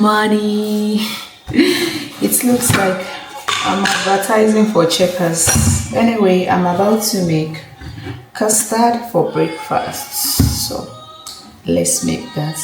money. It looks like I'm advertising for checkers. Anyway, I'm about to make custard for breakfast. So let's make that.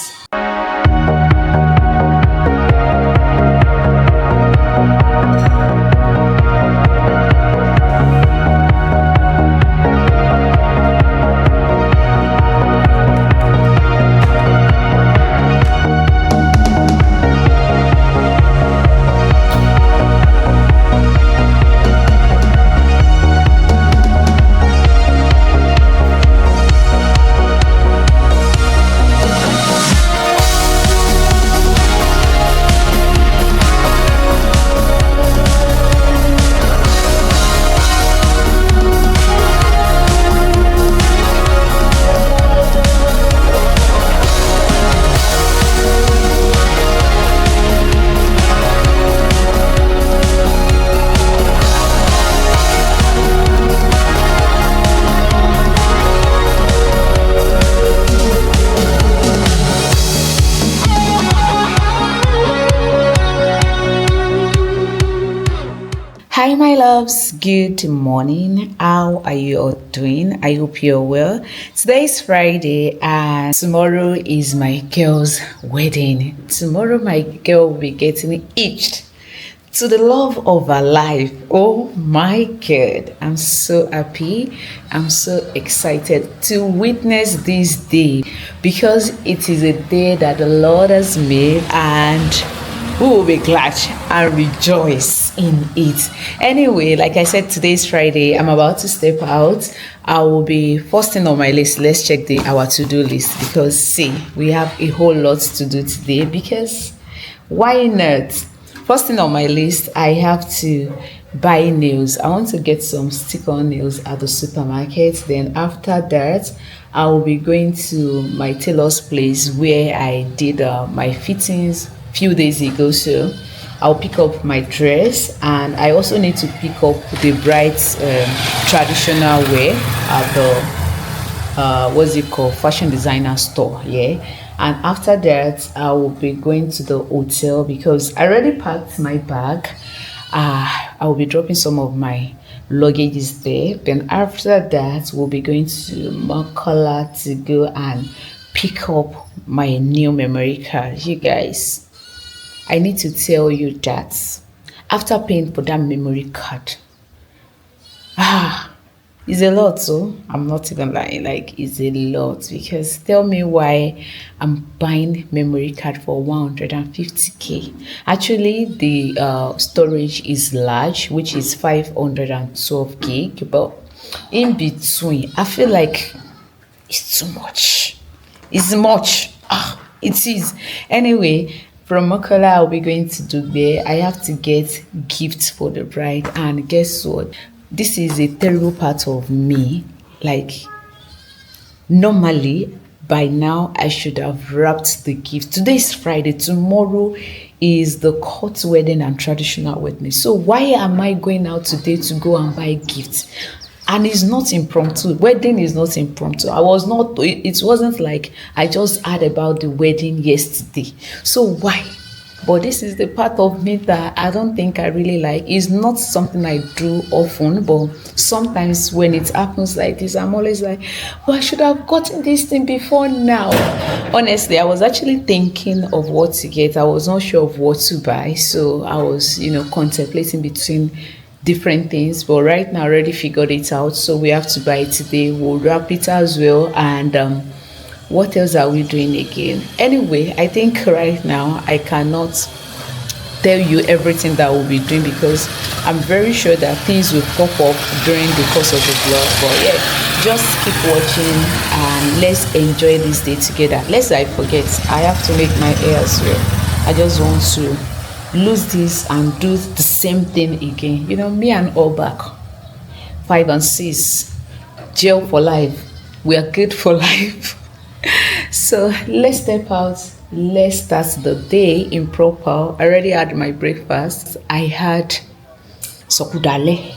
Hi, my loves. Good morning. How are you all doing? I hope you're well. Today is Friday, and tomorrow is my girl's wedding. Tomorrow, my girl will be getting hitched to the love of her life. Oh my God. I'm so happy. I'm so excited to witness this day because it is a day that the Lord has made, and we will be glad and rejoice in it. Anyway, like I said, today's Friday. I'm about to step out. I will be first thing on my list. Let's check our to-do list because see, we have a whole lot to do today because why not? First thing on my list, I have to buy nails. I want to get some stick-on nails at the supermarket. Then after that, I will be going to my tailor's place where I did my fittings few days ago. So I'll pick up my dress, and I also need to pick up the bride's traditional wear at the what's it called, fashion designer store. Yeah. And after that, I will be going to the hotel because I already packed my bag. I will be dropping some of my luggages there. Then after that, we'll be going to Makala to go and pick up my new memory card. You guys, I need to tell you that after paying for that memory card, it's a lot. So I'm not even lying, like it's a lot, because tell me why I'm buying memory card for 150k. Actually, the storage is large, which is 512 gig, but in between, I feel like it's too much. It's much. It is. Anyway, from Mokola, I'll be going to Dubai. I have to get gifts for the bride. And guess what? This is a terrible part of me. Like, normally, by now, I should have wrapped the gift. Today is Friday. Tomorrow is the court wedding and traditional wedding. So why am I going out today to go and buy gifts? And it's not impromptu. Wedding is not impromptu. It wasn't like I just heard about the wedding yesterday. So why? But this is the part of me that I don't think I really like. It's not something I do often, but sometimes when it happens like this, I'm always like, well, I should have gotten this thing before now. Honestly, I was actually thinking of what to get. I was not sure of what to buy. So I was, contemplating between different things, but right now I already figured it out, so we have to buy it today. We'll wrap it as well. And what else are we doing again? Anyway, I think right now I cannot tell you everything that we'll be doing because I'm very sure that things will pop up during the course of the vlog. But yeah, just keep watching and let's enjoy this day together. Lest I forget, I have to make my hair as well. I just want to lose this and do the same thing again. Me and all back 5 and 6 gel for life. We are good for life. So let's step out. Let's start the day in proper. I already had my breakfast. I had sokudale,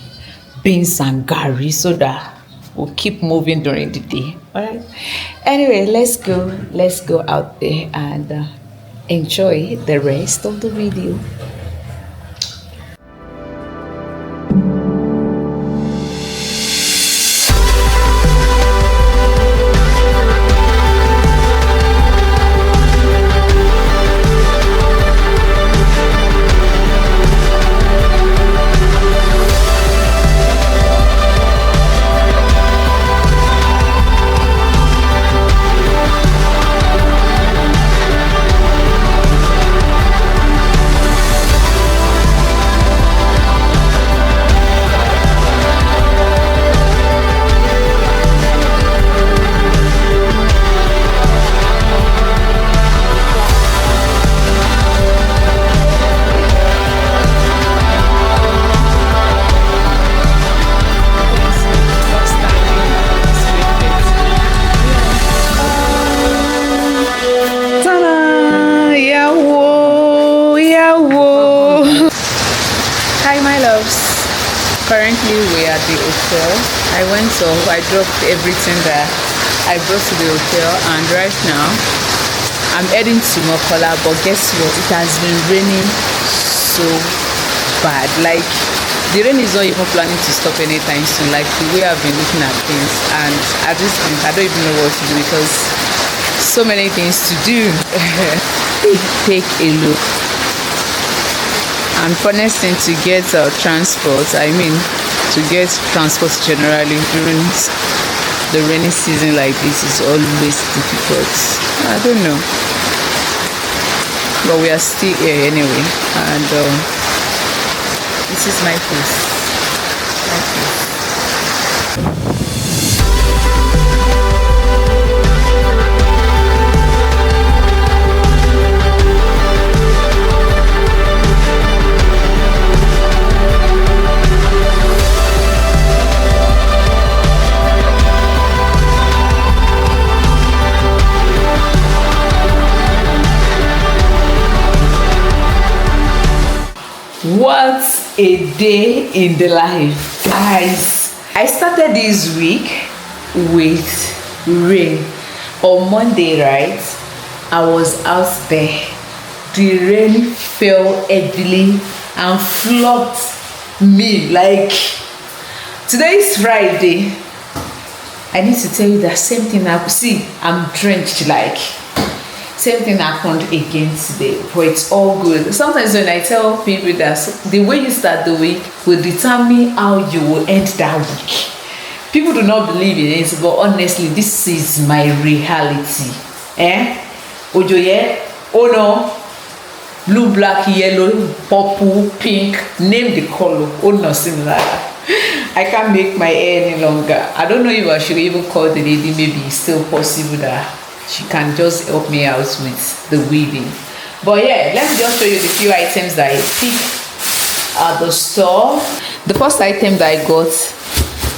beans and gari, so that we'll keep moving during the day. All right. Anyway, let's go out there and enjoy the rest of the video. Hi my loves, currently we are at the hotel. I dropped everything that I brought to the hotel, and right now I'm heading to Mokola. But guess what, it has been raining so bad. Like, the rain is not even planning to stop anytime soon, like the way I've been looking at things. And at this point I don't even know what to do because so many things to do. Take a look. And funnest thing, to get transport, to get transport generally during the rainy season like this is always difficult. I don't know, but we are still here anyway. And this is my place. What a day in the life, guys. I started this week with rain. On Monday, right, I was out there. The rain fell heavily and flooded me. Like, today is Friday. I need to tell you that same thing happened. See, I'm drenched. Like, same thing happened again today, but it's all good. Sometimes when I tell people that the way you start the week will determine how you will end that week, people do not believe in it, but honestly, this is my reality. Ojoye, oh no, blue, black, yellow, purple, pink, name the color. Oh no, similar. I can't make my hair any longer. I don't know if I should even call the lady. Maybe it's still possible that she can just help me out with the weaving. But yeah, let me just show you the few items that I picked at the store. The first item that I got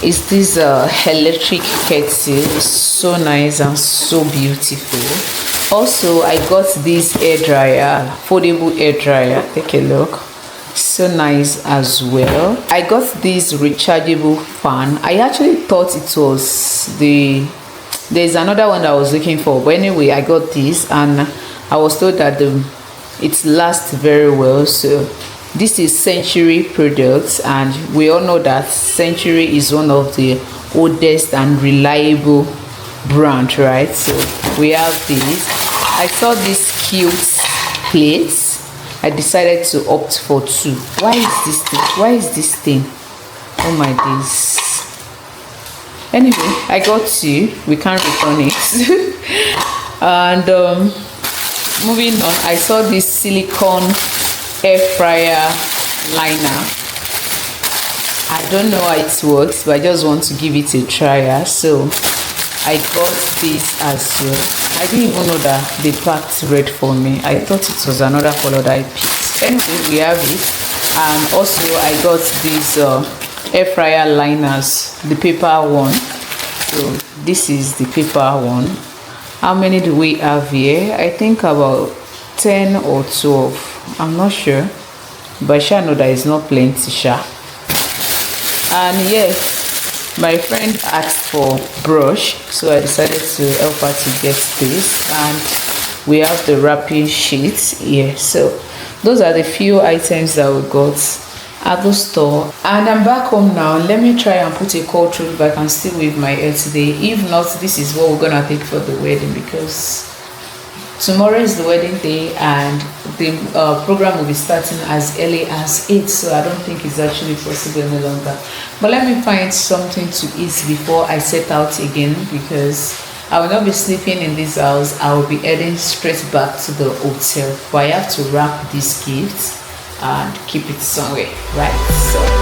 is this electric kettle. So nice and so beautiful. Also, I got this hair dryer, foldable hair dryer. Take a look. So nice as well. I got this rechargeable fan. I actually thought it was there's another one that I was looking for, but anyway, I got this, and I was told that it lasts very well. So this is Century products, and we all know that Century is one of the oldest and reliable brand, right? So we have these. I saw these cute plates. I decided to opt for 2. Why is this thing? Oh my days. Anyway, I got 2. We can't return it. And moving on, I saw this silicone air fryer liner. I don't know how it works, but I just want to give it a try. So I got this as well. I didn't even know that they packed red for me. I thought it was another color that I picked. Anyway, we have it. And also I got these air fryer liners, the paper one. So this is the paper one. How many do we have here? I think about 10 or 12. I'm not sure, but I know that it's not plenty. And yes, my friend asked for brush, so I decided to help her to get this. And we have the wrapping sheets here. So those are the few items that we got at the store, and I'm back home now. Let me try and put a cold through if I can still wave my hair today. If not, this is what we're gonna take for the wedding, because tomorrow is the wedding day and the program will be starting as early as 8, so I don't think it's actually possible any longer. But let me find something to eat before I set out again, because I will not be sleeping in this house. I will be heading straight back to the hotel, but I have to wrap these gifts and keep it somewhere, right? So